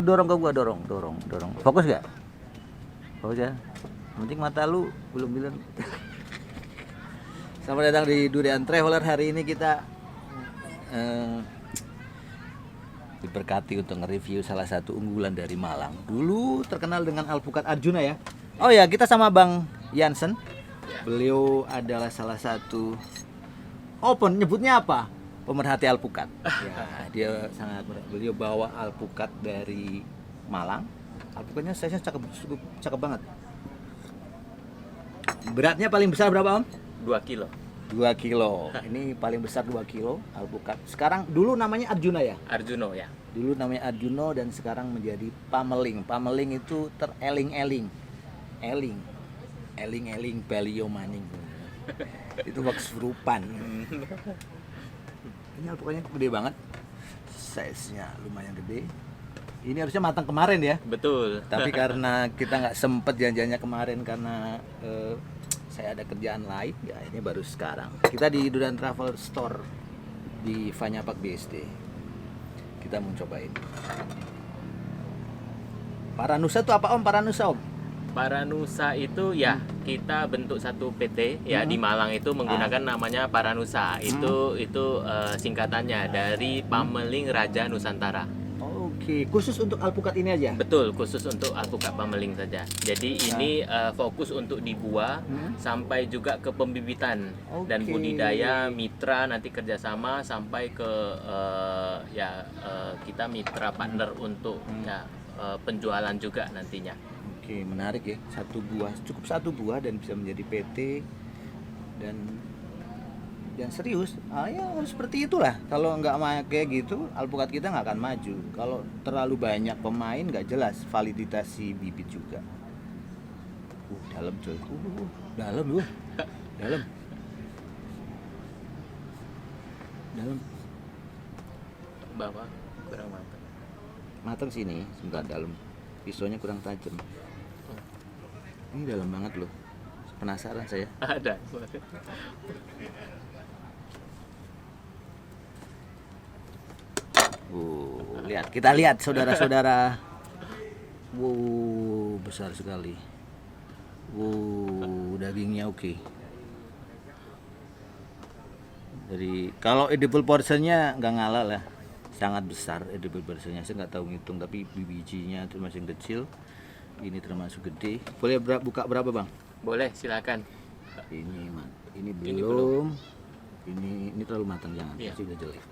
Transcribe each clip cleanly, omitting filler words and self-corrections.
lu dorong ke gua, dorong. Fokus gak? Fokus ya. Yang penting mata lu belum bilang. Selamat datang di Durian Traveler. Hari ini kita diberkati untuk nge-review salah satu unggulan dari Malang. Dulu terkenal dengan alpukat Arjuna ya. Oh ya, kita sama Bang Jansen. Beliau adalah salah satu nyebutnya apa? Pemerhati alpukat. Ya, dia beliau bawa alpukat dari Malang. Alpukatnya size-nya cakep banget. Beratnya paling besar berapa, Om? 2 kilo. 2 kilo. Ini paling besar 2 kilo alpukat. Sekarang dulu namanya Arjuna ya? Arjuno ya. Dulu namanya Arjuno dan sekarang menjadi pameling. Pameling itu tereling-eling. Eling Belio maning. Itu kesurupan. Ini alpukatnya gede banget. Size-nya lumayan gede. Ini harusnya matang kemarin ya. Betul. Tapi karena kita nggak sempet janjiannya kemarin karena saya ada kerjaan lain, ya ini baru sekarang. Kita di Durian Travel Store di Vanyapak BSD. Kita mau cobain. Paranusa itu apa, Om? Paranusa, Om? Paranusa itu ya kita bentuk satu PT ya di Malang itu menggunakan namanya Paranusa. Itu singkatannya dari Pameling Raja Nusantara. Oke, khusus untuk alpukat ini aja? Betul, khusus untuk alpukat pameling saja. Jadi ini fokus untuk di buah sampai juga ke pembibitan dan budidaya mitra nanti kerjasama sampai ke kita mitra partner untuk penjualan juga nantinya. Oke, menarik ya. Cukup satu buah dan bisa menjadi PT dan serius. Ya seperti itulah. Kalau nggak kayak gitu, alpukat kita nggak akan maju. Kalau terlalu banyak pemain nggak jelas validasi bibit juga. Dalam coy. Dalam loh. Dalam. Bawah kurang matang. Matang sini, sebentar dalam. Pisaunya kurang tajam. Ini dalam banget loh. Penasaran saya. Ada. Kita lihat saudara-saudara. Besar sekali. Dagingnya oke. Jadi kalau edible portionnya nggak ngalah lah, sangat besar edible portionnya. Saya nggak tahu ngitung, tapi bijinya itu masih kecil. Ini termasuk gede. Boleh buka berapa, Bang? Boleh, silakan. Ini belum. Ini terlalu matang, jangan. Iya. Masih udah jelek.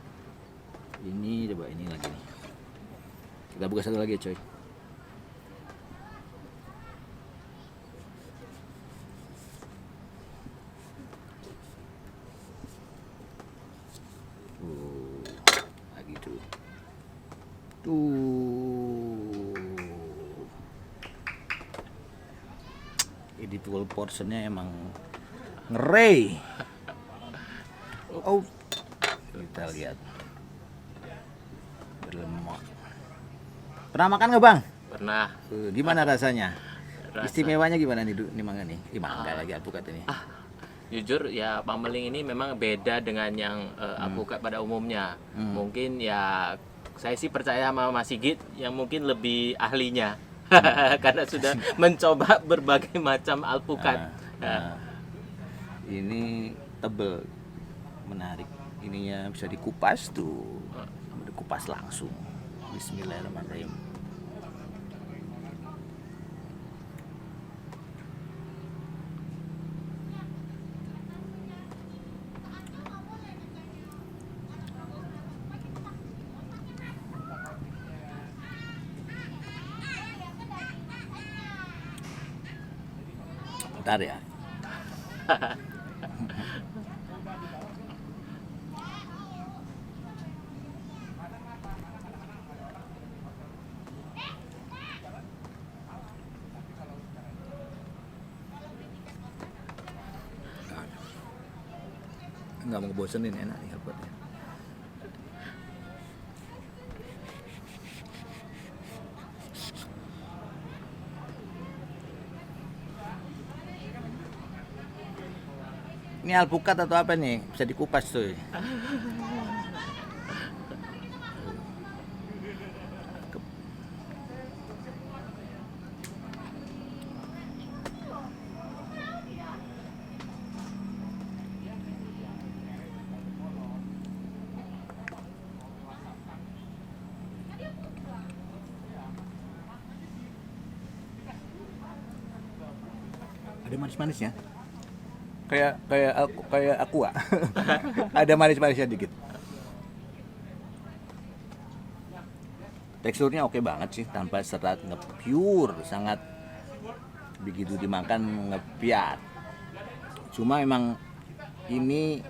Ini coba ini lagi nih. Kita buka satu lagi ya, coy. Lagi tuh. Edible portionnya emang ngeri. Kita lihat. Berlemak. Pernah makan nggak, Bang? Pernah. Gimana rasanya? Istimewanya gimana nih mangga nih? Mangga lagi alpukat ini. Jujur ya pameling ini memang beda dengan yang alpukat pada umumnya. Mungkin ya saya sih percaya sama Mas Sigit yang mungkin lebih ahlinya. Karena sudah mencoba berbagai macam alpukat. Ini tebel, menarik. Ininya bisa dikupas tuh, dikupas langsung. Bismillahirrahmanirrahim. Bentar ya. Nggak mau bosenin, enak nih alpukatnya. Ini alpukat atau apa nih? Bisa dikupas tuh. manis-manisnya. Kayak aqua. Ada manis-manisnya dikit. Teksturnya oke banget sih, tanpa serat, nge-pure, sangat begitu dimakan ngepiat. Cuma emang ini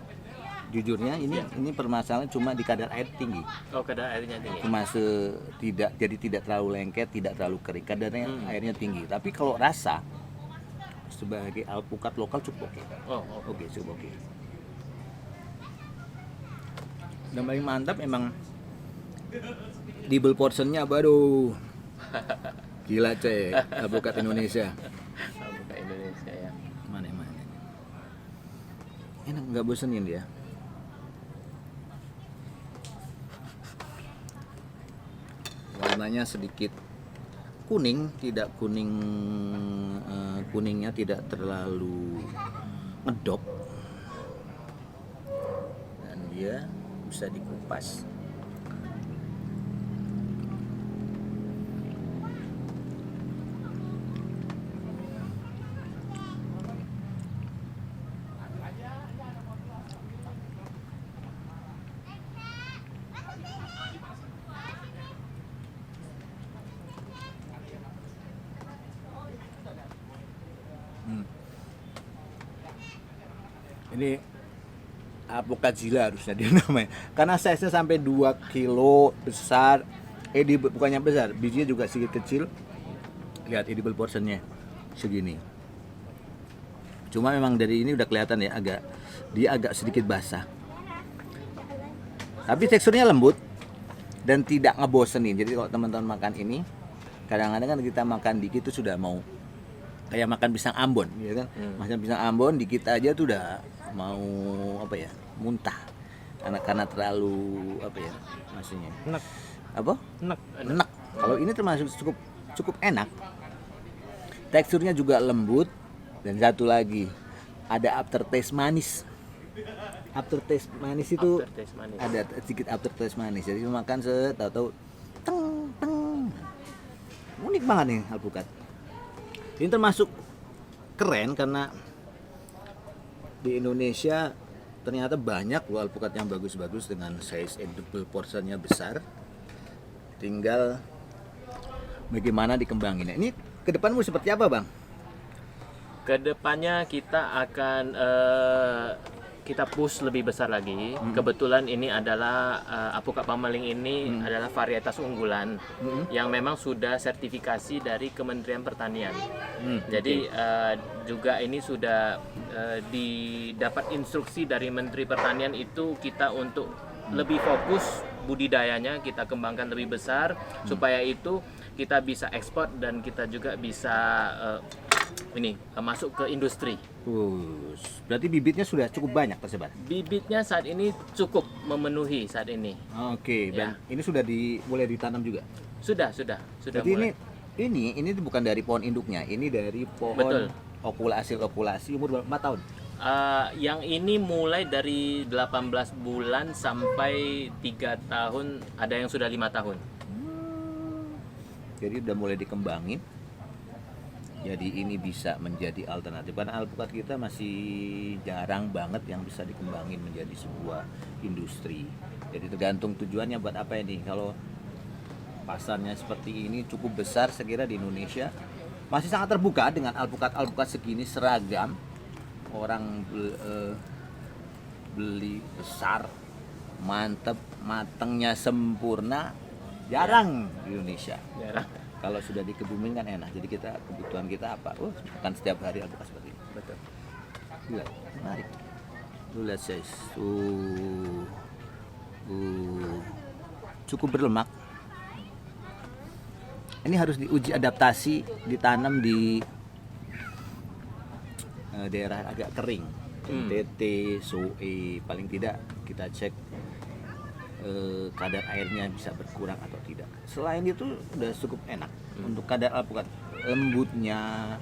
jujurnya ini permasalahan cuma di kadar air tinggi. Oh, kadar airnya tinggi. Cuma tidak terlalu lengket, tidak terlalu kering. Kadarnya airnya tinggi. Tapi kalau rasa sebagai alpukat lokal cukup oke. Oh. Oke, cukup oke. Dan paling mantap emang double portionnya, baru gila coy, alpukat Indonesia. Alpukat Indonesia ya. Mana enak, nggak bosenin dia. Warnanya sedikit kuning, tidak kuning, kuningnya tidak terlalu ngedop, dan dia bisa dikupas. Ini alpukat zila harusnya dia namanya, karena size-nya sampai 2 kilo besar. Bukannya besar, bijinya juga sedikit kecil. Lihat edible portionnya segini. Cuma memang dari ini udah kelihatan ya, agak sedikit basah. Tapi teksturnya lembut dan tidak ngebosenin. Jadi kalau teman-teman makan ini, kadang-kadang kan kita makan dikit itu sudah mau kayak makan pisang Ambon, ya kan? Makan pisang Ambon dikit aja tuh udah mau muntah, karena terlalu maksudnya enak. Kalau ini termasuk cukup enak, teksturnya juga lembut, dan satu lagi ada aftertaste manis. Aftertaste manis itu ada sedikit aftertaste manis, jadi makan tahu teng, unik banget nih alpukat. Ini termasuk keren karena di Indonesia ternyata banyak loh alpukat yang bagus-bagus dengan size edible portionnya besar. Tinggal bagaimana dikembanginnya. Ini ke depanmu seperti apa, Bang? Kedepannya kita akan kita push lebih besar lagi. Kebetulan ini adalah alpukat pamaling ini adalah varietas unggulan yang memang sudah sertifikasi dari Kementerian Pertanian. Jadi juga ini sudah didapat instruksi dari Menteri Pertanian itu kita untuk lebih fokus budidayanya, kita kembangkan lebih besar supaya itu kita bisa ekspor dan kita juga bisa masuk ke industri. Berarti bibitnya sudah cukup banyak tersebar. Bibitnya saat ini cukup memenuhi saat ini. Oke, dan ini sudah boleh ditanam juga. Sudah Berarti mulai. ini bukan dari pohon induknya, ini dari pohon okulasi umur berapa tahun? Yang ini mulai dari 18 bulan sampai 3 tahun, ada yang sudah 5 tahun. Jadi udah mulai dikembangin. Jadi ini bisa menjadi alternatif, karena alpukat kita masih jarang banget yang bisa dikembangin menjadi sebuah industri. Jadi tergantung tujuannya buat apa ini. Kalau pasarnya seperti ini cukup besar, saya kira di Indonesia masih sangat terbuka dengan alpukat segini seragam. Orang beli besar, mantep, matangnya sempurna, jarang di Indonesia. Jarang. Kalau sudah dikebumin kan enak. Jadi kebutuhan kita apa? Makan setiap hari alpukat seperti ini. Betul. Gila, menarik. Lu lihat guys, cukup berlemak. Ini harus diuji adaptasi, ditanam di daerah agak kering, NTT, SOE, paling tidak kita cek kadar airnya bisa berkurang atau tidak. Selain itu udah cukup enak untuk kadar alpukat, lembutnya,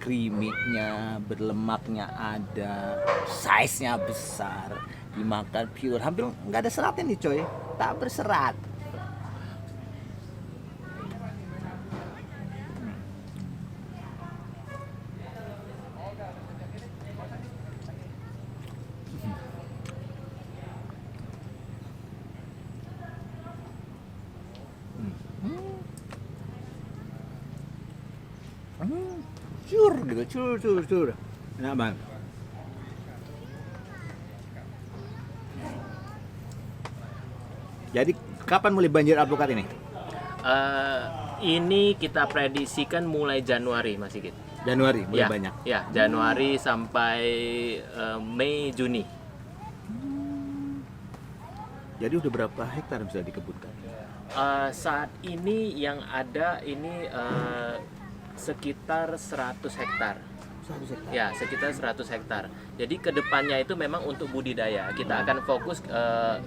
creamy-nya, berlemaknya ada, size-nya besar, dimakan pure, hampir nggak ada seratnya nih coy, tak berserat. gitu, cur. Enak banget. Jadi kapan mulai banjir alpukat ini? Ini kita prediksikan mulai Januari, Mas Sigit. Januari mulai Ya, banyak. ya, Januari sampai Mei Juni. Jadi udah berapa hektar bisa dikebutkan? Saat ini yang ada ini sekitar 100 hektar. 100 hektar. Ya, sekitar 100 hektar. Jadi kedepannya itu memang untuk budidaya. Kita akan fokus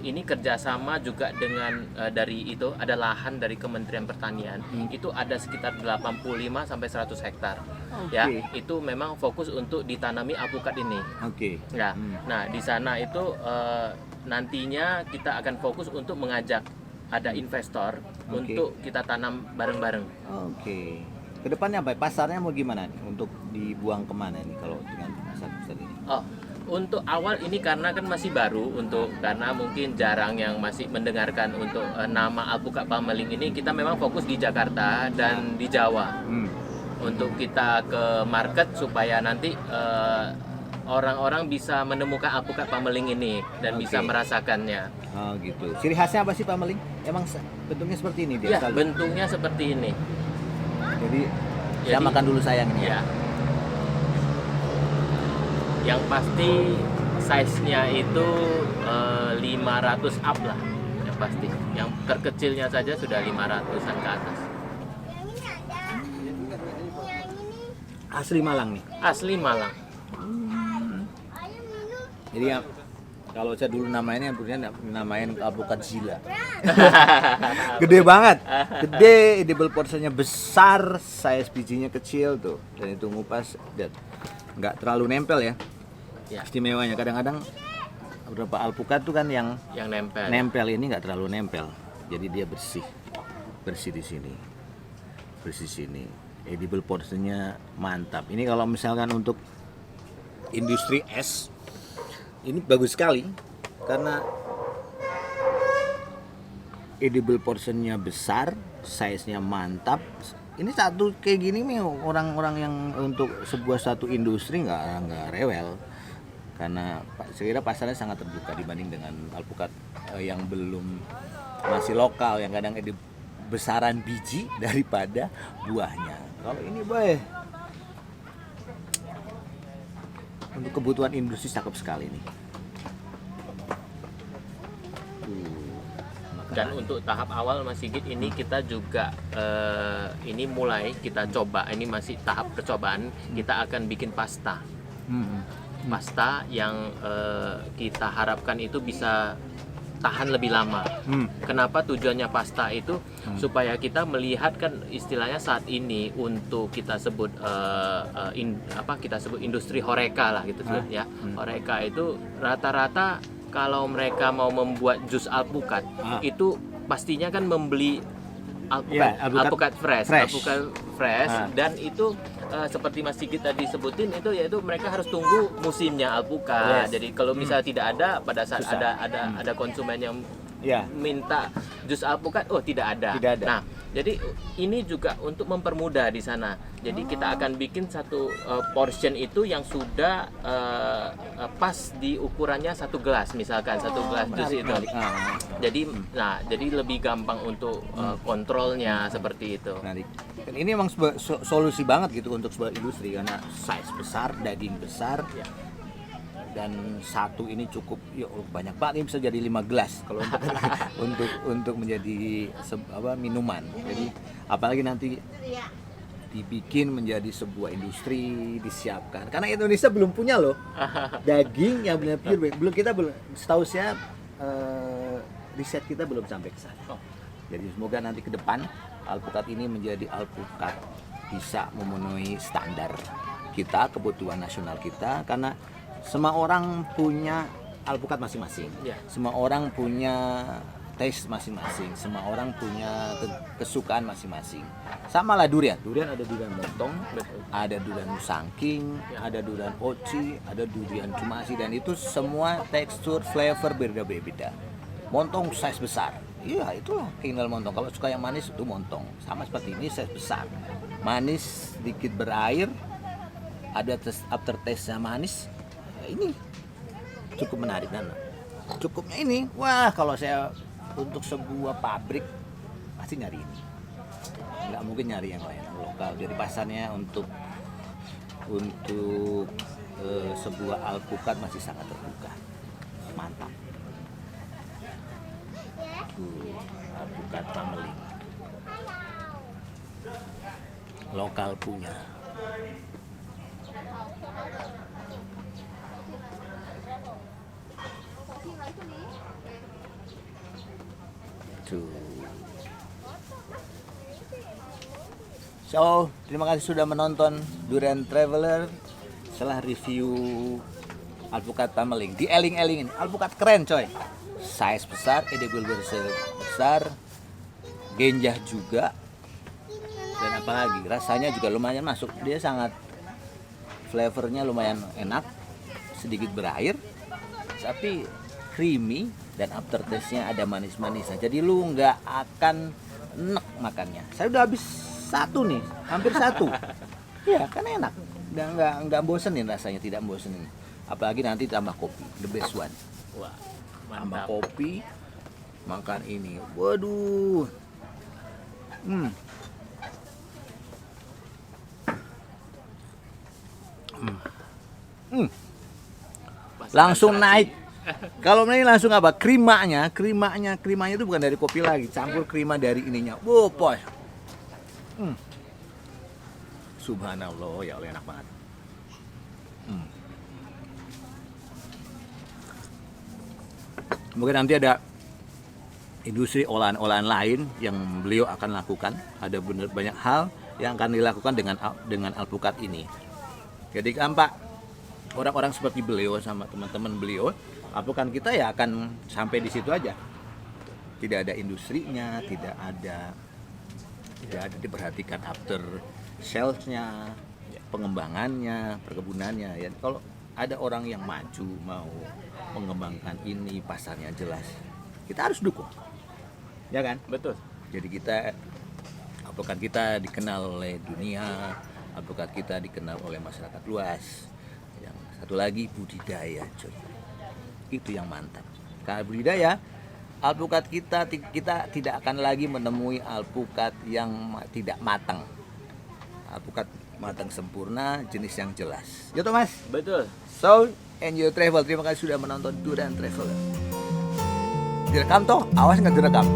ini kerjasama juga dengan dari itu ada lahan dari Kementerian Pertanian. Itu ada sekitar 85 sampai 100 hektar. Ya, itu memang fokus untuk ditanami alpukat ini. Oke. Ya. Nah, di sana itu nantinya kita akan fokus untuk mengajak ada investor untuk kita tanam bareng-bareng. Oke. Kedepannya apa? Pasarnya mau gimana nih? Untuk dibuang kemana nih kalau dengan pasar besar ini? Oh, untuk awal ini karena kan masih baru karena mungkin jarang yang masih mendengarkan untuk nama alpukat Pameling ini, kita memang fokus di Jakarta dan di Jawa. Untuk kita ke market supaya nanti orang-orang bisa menemukan alpukat Pameling ini dan bisa merasakannya. Oh gitu. Ciri khasnya apa sih Pameling? Emang bentuknya seperti ini dia? Ya, bentuknya seperti ini. Jadi saya makan dulu sayang ini. Ya. Yang pasti size-nya itu 500 up lah. Yang pasti. Yang terkecilnya saja sudah 500-an ke atas. Asli Malang nih. Asli Malang. Jadi ya, kalau saya dulu namainnya namain alpukat zila. Gede banget. Gede, edible portionnya besar, size bijinya kecil tuh. Dan itu ngupas dan nggak terlalu nempel ya. Istimewanya kadang-kadang beberapa alpukat tuh kan yang nempel. Nempel ini nggak terlalu nempel. Jadi dia bersih. Bersih di sini. Bersih sini. Edible portionnya mantap. Ini kalau misalkan untuk industri es ini bagus sekali karena edible portionnya besar, size-nya mantap. Ini satu kayak gini nih orang-orang yang untuk satu industri nggak rewel karena saya kira pasarnya sangat terbuka dibanding dengan alpukat yang belum masih lokal yang kadang besaran biji daripada buahnya. Kalau ini boy untuk kebutuhan industri cakep sekali nih. Dan untuk tahap awal Mas Sigit ini kita juga ini mulai kita coba, ini masih tahap percobaan, kita akan bikin pasta. Pasta yang kita harapkan itu bisa tahan lebih lama. Kenapa tujuannya pasta itu? Supaya kita melihat kan istilahnya saat ini untuk kita sebut kita sebut industri horeca lah gitu ya. Horeca itu rata-rata kalau mereka mau membuat jus alpukat itu pastinya kan membeli alpukat fresh. Dan itu seperti Mas Sigit tadi sebutin itu yaitu mereka harus tunggu musimnya alpukat. Jadi kalau misalnya tidak ada pada saat ada konsumen yang minta jus alpukat, tidak ada. Nah, jadi ini juga untuk mempermudah di sana. Jadi kita akan bikin satu portion itu yang sudah pas di ukurannya satu gelas, misalkan satu gelas jus itu. Jadi lebih gampang untuk kontrolnya seperti itu. Dan ini memang solusi banget gitu untuk sebuah industri karena size besar, daging besar. Dan satu ini cukup banyak banget, ini bisa jadi 5 gelas kalau untuk menjadi minuman. Jadi apalagi nanti dibikin menjadi sebuah industri, disiapkan karena Indonesia belum punya loh daging yang benar pure. Setahu saya riset kita belum sampai ke sana. Jadi semoga nanti ke depan alpukat ini menjadi alpukat bisa memenuhi standar kita, kebutuhan nasional kita, karena semua orang punya alpukat masing-masing. Semua orang punya taste masing-masing. Semua orang punya kesukaan masing-masing. Sama lah durian. Durian ada durian montong, ada durian musangking, ada durian oci, ada durian cumasi, dan itu semua tekstur, flavor berbeda-beda. Montong size besar. Iya, itulah keindahan montong. Kalau suka yang manis itu montong. Sama seperti ini size besar. Manis, sedikit berair, ada aftertaste-nya manis. Ya, ini cukup menarik dan cukupnya ini. Wah, kalau saya untuk sebuah pabrik pasti nyari ini. Nggak mungkin nyari yang lain lokal. Jadi pasarnya untuk sebuah alpukat masih sangat terbuka. Mantap. Alpukat Pameling. Lokal punya. Tuh. So, terima kasih sudah menonton Durian Traveler. Setelah review alpukat Pameling, di eling-eling ini alpukat keren coy, size besar, edible besar, genjah juga, dan apalagi rasanya juga lumayan masuk. Dia sangat flavornya lumayan enak, sedikit berair, tapi creamy dan aftertaste-nya ada manis-manisnya. Jadi lu nggak akan enek makannya. Saya udah habis satu nih, hampir satu. Ya kan enak. Dan nggak bosenin rasanya, tidak bosenin. Apalagi nanti tambah kopi, the best one. Wah, Tambah mantap. kopi, makan ini. Waduh. Pas Langsung konsentrasi. naik. Kalau ini langsung apa? Krimanya itu bukan dari kopi lagi, campur krima dari ininya. Wow, poy. Subhanallah, ya Allah, enak banget. Mungkin nanti ada industri olahan-olahan lain yang beliau akan lakukan. Ada benar banyak hal yang akan dilakukan dengan alpukat ini. Jadi Pak, orang-orang seperti beliau sama teman-teman beliau, alpukat kita ya akan sampai di situ aja. Tidak ada industrinya, tidak ada diperhatikan after sales-nya, pengembangannya, perkebunannya. Ya, kalau ada orang yang maju mau mengembangkan ini, pasarnya jelas, kita harus dukung, ya kan? Betul. Jadi alpukat kita dikenal oleh dunia, alpukat kita dikenal oleh masyarakat luas. Yang satu lagi budidaya, coy. Itu yang mantap. Karena budidaya, alpukat kita tidak akan lagi menemui alpukat yang tidak matang. Alpukat matang sempurna, jenis yang jelas. Ya toh Mas? Betul. So, enjoy travel. Terima kasih sudah menonton Durian Traveler. Direkam toh? Awas nggak direkam.